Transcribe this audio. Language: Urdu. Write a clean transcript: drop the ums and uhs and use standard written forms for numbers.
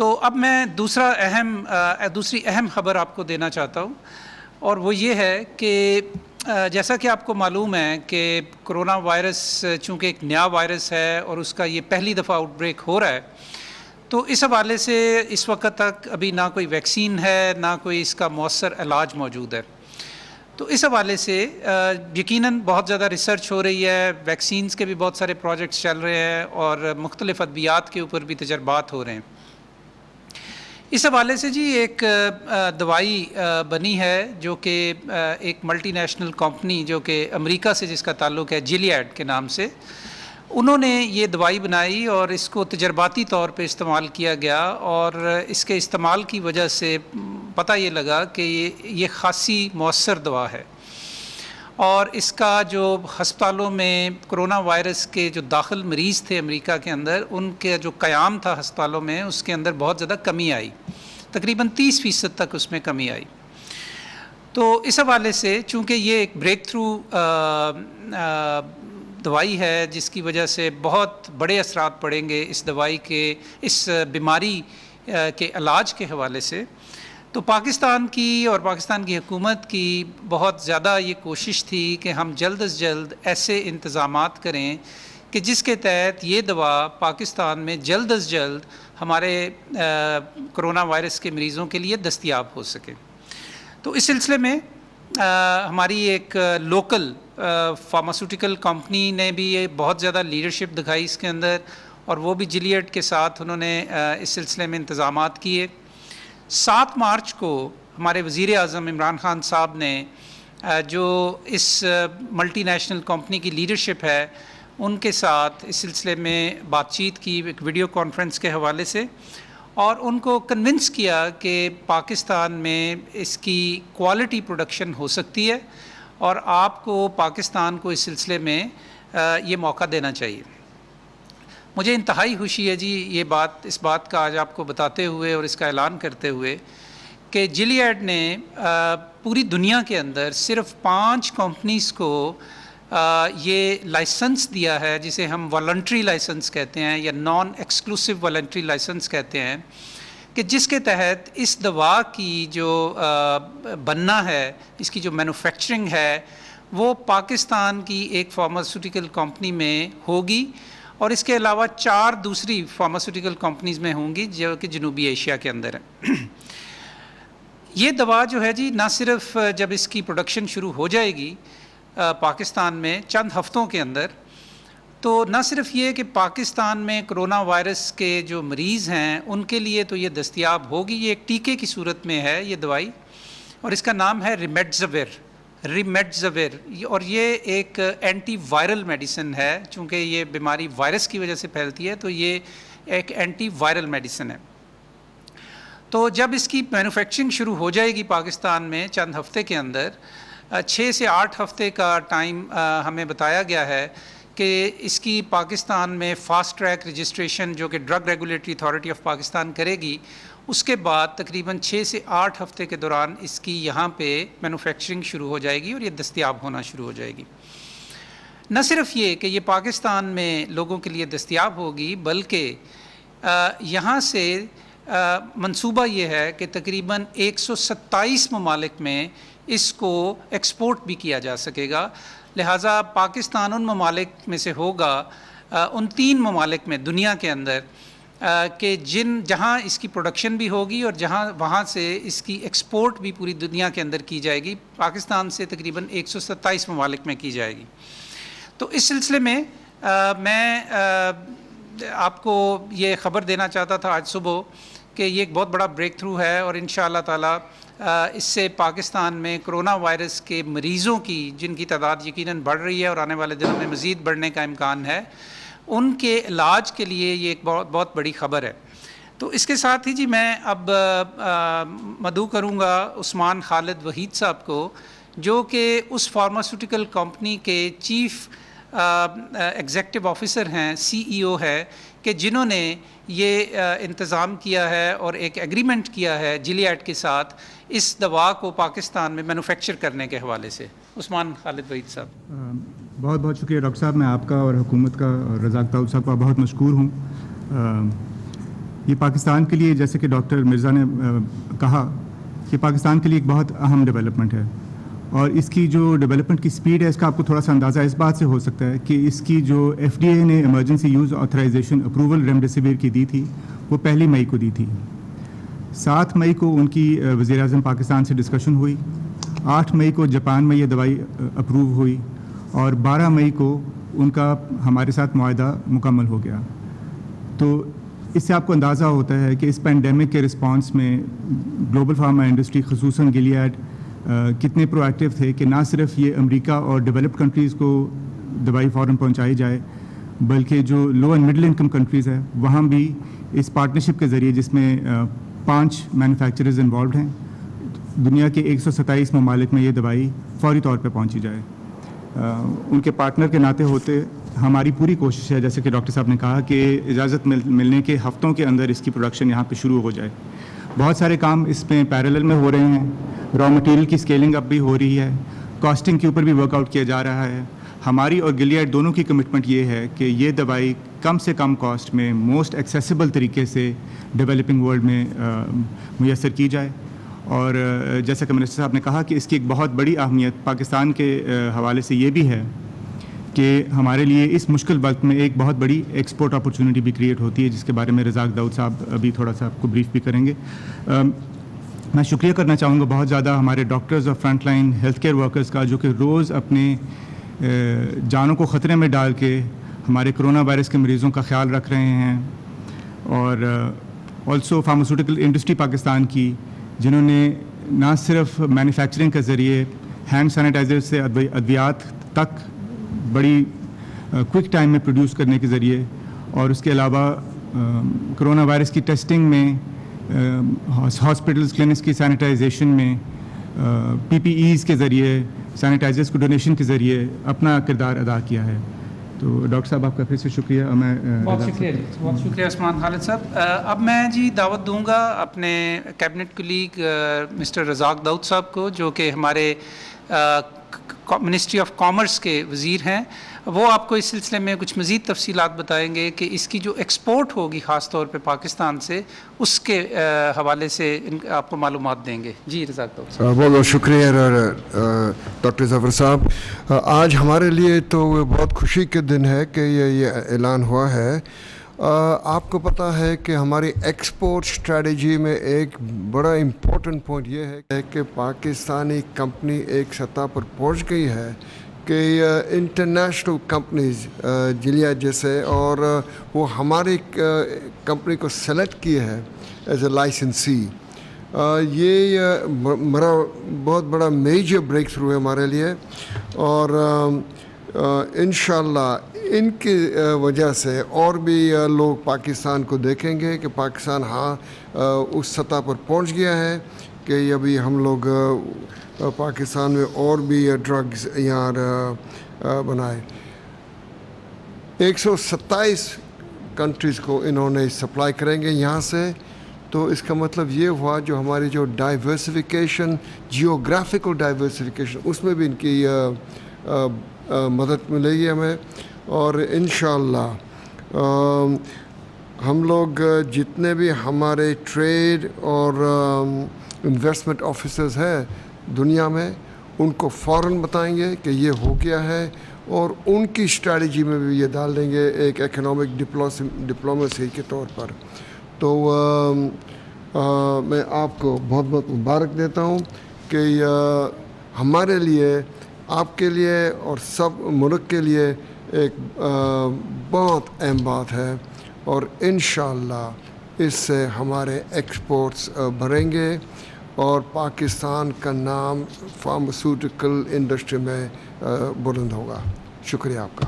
تو اب میں دوسری اہم خبر آپ کو دینا چاہتا ہوں، اور وہ یہ ہے کہ جیسا کہ آپ کو معلوم ہے کہ کرونا وائرس چونکہ ایک نیا وائرس ہے اور اس کا یہ پہلی دفعہ آؤٹ بریک ہو رہا ہے، تو اس حوالے سے اس وقت تک ابھی نہ کوئی ویکسین ہے نہ کوئی اس کا مؤثر علاج موجود ہے۔ تو اس حوالے سے یقیناً بہت زیادہ ریسرچ ہو رہی ہے، ویکسینز کے بھی بہت سارے پروجیکٹس چل رہے ہیں اور مختلف ادویات کے اوپر بھی تجربات ہو رہے ہیں۔ اس حوالے سے جی ایک دوائی بنی ہے جو کہ ایک ملٹی نیشنل کمپنی جو کہ امریکہ سے جس کا تعلق ہے، جیلیاڈ کے نام سے، انہوں نے یہ دوائی بنائی اور اس کو تجرباتی طور پہ استعمال کیا گیا، اور اس کے استعمال کی وجہ سے پتہ یہ لگا کہ یہ خاصی مؤثر دوا ہے، اور اس کا جو ہسپتالوں میں کرونا وائرس کے جو داخل مریض تھے امریکہ کے اندر، ان کے جو قیام تھا ہسپتالوں میں، اس کے اندر بہت زیادہ کمی آئی، تقریباً 30% تک اس میں کمی آئی۔ تو اس حوالے سے چونکہ یہ ایک بریک تھرو دوائی ہے جس کی وجہ سے بہت بڑے اثرات پڑیں گے اس دوائی کے، اس بیماری کے علاج کے حوالے سے، تو پاکستان کی اور پاکستان کی حکومت کی بہت زیادہ یہ کوشش تھی کہ ہم جلد از جلد ایسے انتظامات کریں کہ جس کے تحت یہ دوا پاکستان میں جلد از جلد ہمارے کرونا وائرس کے مریضوں کے لیے دستیاب ہو سکے۔ تو اس سلسلے میں ہماری ایک لوکل فارماسیوٹیکل کمپنی نے بھی یہ بہت زیادہ لیڈرشپ دکھائی اس کے اندر، اور وہ بھی جیلیاڈ کے ساتھ انہوں نے اس سلسلے میں انتظامات کیے۔ 7 مارچ کو ہمارے وزیر اعظم عمران خان صاحب نے جو اس ملٹی نیشنل کمپنی کی لیڈرشپ ہے ان کے ساتھ اس سلسلے میں بات چیت کی ایک ویڈیو کانفرنس کے حوالے سے، اور ان کو کنونس کیا کہ پاکستان میں اس کی کوالٹی پروڈکشن ہو سکتی ہے، اور آپ کو پاکستان کو اس سلسلے میں یہ موقع دینا چاہیے۔ مجھے انتہائی خوشی ہے جی اس بات کا آج آپ کو بتاتے ہوئے اور اس کا اعلان کرتے ہوئے کہ جیلیاڈ نے پوری دنیا کے اندر صرف 5 کمپنیز کو یہ لائسنس دیا ہے، جسے ہم والنٹری لائسنس کہتے ہیں یا نان ایکسکلوسیو والنٹری لائسنس کہتے ہیں، کہ جس کے تحت اس دوا کی جو بننا ہے، اس کی جو مینوفیکچرنگ ہے، وہ پاکستان کی ایک فارماسیوٹیکل کمپنی میں ہوگی، اور اس کے علاوہ 4 دوسری فارماسیوٹیکل کمپنیز میں ہوں گی جو کہ جنوبی ایشیا کے اندر ہیں۔ یہ دوا جو ہے جی نہ صرف جب اس کی پروڈکشن شروع ہو جائے گی پاکستان میں چند ہفتوں کے اندر، تو نہ صرف یہ کہ پاکستان میں کرونا وائرس کے جو مریض ہیں ان کے لیے تو یہ دستیاب ہوگی، یہ ایک ٹیکے کی صورت میں ہے یہ دوائی، اور اس کا نام ہے ریمڈیزیویر، اور یہ ایک اینٹی وائرل میڈیسن ہے، چونکہ یہ بیماری وائرس کی وجہ سے پھیلتی ہے تو یہ ایک اینٹی وائرل میڈیسن ہے۔ تو جب اس کی مینوفیکچرنگ شروع ہو جائے گی پاکستان میں چند ہفتے کے اندر، 6 سے 8 ہفتے کا ٹائم ہمیں بتایا گیا ہے کہ اس کی پاکستان میں فاسٹ ٹریک رجسٹریشن جو کہ drug regulatory authority of Pakistan کرے گی، اس کے بعد تقریباً 6 سے 8 ہفتے کے دوران اس کی یہاں پہ مینوفیکچرنگ شروع ہو جائے گی اور یہ دستیاب ہونا شروع ہو جائے گی۔ نہ صرف یہ کہ یہ پاکستان میں لوگوں کے لیے دستیاب ہوگی، بلکہ یہاں سے منصوبہ یہ ہے کہ تقریباً 127 ممالک میں اس کو ایکسپورٹ بھی کیا جا سکے گا، لہٰذا پاکستان ان ممالک میں سے ہوگا، ان 3 ممالک میں دنیا کے اندر کہ جہاں اس کی پروڈکشن بھی ہوگی اور وہاں سے اس کی ایکسپورٹ بھی پوری دنیا کے اندر کی جائے گی، پاکستان سے تقریباً 127 ممالک میں کی جائے گی۔ تو اس سلسلے میں میں آپ کو یہ خبر دینا چاہتا تھا آج صبح کہ یہ ایک بہت بڑا بریک تھرو ہے، اور انشاءاللہ تعالی اس سے پاکستان میں کرونا وائرس کے مریضوں کی جن کی تعداد یقیناً بڑھ رہی ہے اور آنے والے دنوں میں مزید بڑھنے کا امکان ہے، ان کے علاج کے لیے یہ ایک بہت بڑی خبر ہے۔ تو اس کے ساتھ ہی جی میں اب مدعو کروں گا عثمان خالد وحید صاحب کو، جو کہ اس فارماسیوٹیکل کمپنی کے چیف ایگزیکٹو آفیسر ہیں، CEO ہے، کہ جنہوں نے یہ انتظام کیا ہے اور ایک ایگریمنٹ کیا ہے جیلیاڈ کے ساتھ اس دوا کو پاکستان میں مینوفیکچر کرنے کے حوالے سے۔ عثمان خالد وحید صاحب۔ بہت بہت شکریہ ڈاکٹر صاحب، میں آپ کا اور حکومت کا اور رزاق داؤد صاحب کا بہت مشکور ہوں۔ یہ پاکستان کے لیے، جیسے کہ ڈاکٹر مرزا نے کہا، کہ پاکستان کے لیے ایک بہت اہم ڈیولپمنٹ ہے، اور اس کی جو ڈیولپمنٹ کی سپیڈ ہے اس کا آپ کو تھوڑا سا اندازہ اس بات سے ہو سکتا ہے کہ اس کی جو ایف ڈی اے نے ایمرجنسی یوز آتھرائزیشن اپروول ریمڈیسیویر کی دی تھی وہ 1 مئی کو دی تھی. 7 مئی کو ان کی وزیر اعظم پاکستان سے ڈسکشن ہوئی. 8 مئی کو جاپان میں یہ دوائی اپروو ہوئی، اور 12 مئی کو ان کا ہمارے ساتھ معاہدہ مکمل ہو گیا. تو اس سے آپ کو اندازہ ہوتا ہے کہ اس پینڈیمک کے رسپانس میں گلوبل فارما انڈسٹری خصوصاً گلیاڈ کتنے پرو ایکٹیو تھے کہ نہ صرف یہ امریکہ اور ڈیولپڈ کنٹریز کو دوائی فوراً پہنچائی جائے، بلکہ جو لو اینڈ مڈل انکم کنٹریز ہے وہاں بھی اس پارٹنرشپ کے ذریعے، جس میں 5 مینوفیکچررز انوالوڈ ہیں، دنیا کے 127 ممالک میں یہ دوائی فوری طور پہ پہنچی جائے. ان کے پارٹنر کے ناطے ہوتے ہماری پوری کوشش ہے، جیسے کہ ڈاکٹر صاحب نے کہا، کہ اجازت ملنے کے ہفتوں کے اندر اس کی پروڈکشن یہاں پہ شروع ہو جائے. بہت سارے کام اس میں پیرالل میں ہو رہے ہیں. را مٹیریل کی اسکیلنگ اب بھی ہو رہی ہے، کاسٹنگ کے اوپر بھی ورک آؤٹ کیا جا رہا ہے. ہماری اور گلیاڈ دونوں کی کمٹمنٹ یہ ہے کہ یہ دوائی کم سے کم کاسٹ میں موسٹ ایکسیسیبل طریقے سے ڈیولپنگ ورلڈ میں میسر کی جائے. اور جیسا کہ منسٹر صاحب نے کہا کہ اس کی ایک بہت بڑی اہمیت پاکستان کے حوالے سے یہ بھی ہے کہ ہمارے لیے اس مشکل وقت میں ایک بہت بڑی ایکسپورٹ اپرچونٹی بھی کریٹ ہوتی ہے، جس کے بارے میں رزاق داؤد صاحب ابھی تھوڑا سا آپ کو بریف بھی کریں گے. میں شکریہ کرنا چاہوں گا بہت زیادہ ہمارے ڈاکٹرز اور front line health care workers کا، جو کہ روز اپنے جانوں کو خطرے میں ڈال کے ہمارے کرونا وائرس کے مریضوں کا خیال رکھ رہے ہیں. اور آلسو فارماسیوٹیکل انڈسٹری پاکستان کی، جنہوں نے نہ صرف مینوفیکچرنگ کے ذریعے ہینڈ سینیٹائزر سے ادویات تک بڑی کوئک ٹائم میں پروڈیوس کرنے کے ذریعے، اور اس کے علاوہ کرونا وائرس کی ٹیسٹنگ میں، ہاسپٹلز کلینکس کی سینیٹائزیشن میں، پی پی ایز کے ذریعے، سینیٹائزرز کو ڈونیشن کے ذریعے اپنا کردار ادا کیا ہے. تو ڈاکٹر صاحب آپ کا پھر سے شکریہ. میں بہت شکریہ عثمان خالد صاحب. اب میں دعوت دوں گا اپنے کیبنٹ کولیگ مسٹر رزاق داؤد صاحب کو، جو کہ ہمارے منسٹری آف کامرس کے وزیر ہیں. وہ آپ کو اس سلسلے میں کچھ مزید تفصیلات بتائیں گے کہ اس کی جو ایکسپورٹ ہوگی خاص طور پہ پاکستان سے، اس کے حوالے سے آپ کو معلومات دیں گے. جی رزاق داؤد صاحب. بہت بہت شکریہ ڈاکٹر ظفر صاحب. آج ہمارے لیے تو بہت خوشی کے دن ہے کہ یہ اعلان ہوا ہے. آپ کو پتہ ہے کہ ہماری ایکسپورٹ اسٹریٹجی میں ایک بڑا امپورٹنٹ پوائنٹ یہ ہے کہ پاکستانی کمپنی ایک سطح پر پہنچ گئی ہے کہ انٹرنیشنل کمپنیز جلیاڈ جیسے، اور وہ ہماری کمپنی کو سلیکٹ کی ہے ایز اے لائسنسی. یہ بہت بڑا میجر بریک تھرو ہے ہمارے لیے، اور انشاءاللہ ان کی وجہ سے اور بھی لوگ پاکستان کو دیکھیں گے کہ پاکستان اس سطح پر پہنچ گیا ہے کہ ابھی ہم لوگ پاکستان میں اور بھی ڈرگز یہاں بنائے. 127 کنٹریز کو انہوں نے سپلائی کریں گے یہاں سے. تو اس کا مطلب یہ ہوا جو ہماری جو ڈائیورسفیکیشن، جیوگرافیکل ڈائیورسفیکیشن، اس میں بھی ان کی مدد ملے گی ہمیں. اور انشاءاللہ ہم لوگ جتنے بھی ہمارے ٹریڈ اور انویسٹمنٹ آفیسرز ہیں دنیا میں، ان کو فوراً بتائیں گے کہ یہ ہو گیا ہے، اور ان کی اسٹریٹجی میں بھی یہ ڈال دیں گے ایک اکنامک ڈپلومیسی کے طور پر. تو میں آپ کو بہت بہت مبارک دیتا ہوں کہ ہمارے لیے، آپ کے لیے اور سب ملک کے لیے ایک بہت اہم بات ہے، اور انشاءاللہ اس سے ہمارے ایکسپورٹس بڑھیں گے اور پاکستان کا نام فارماسیوٹیکل انڈسٹری میں بلند ہوگا. شکریہ آپ کا.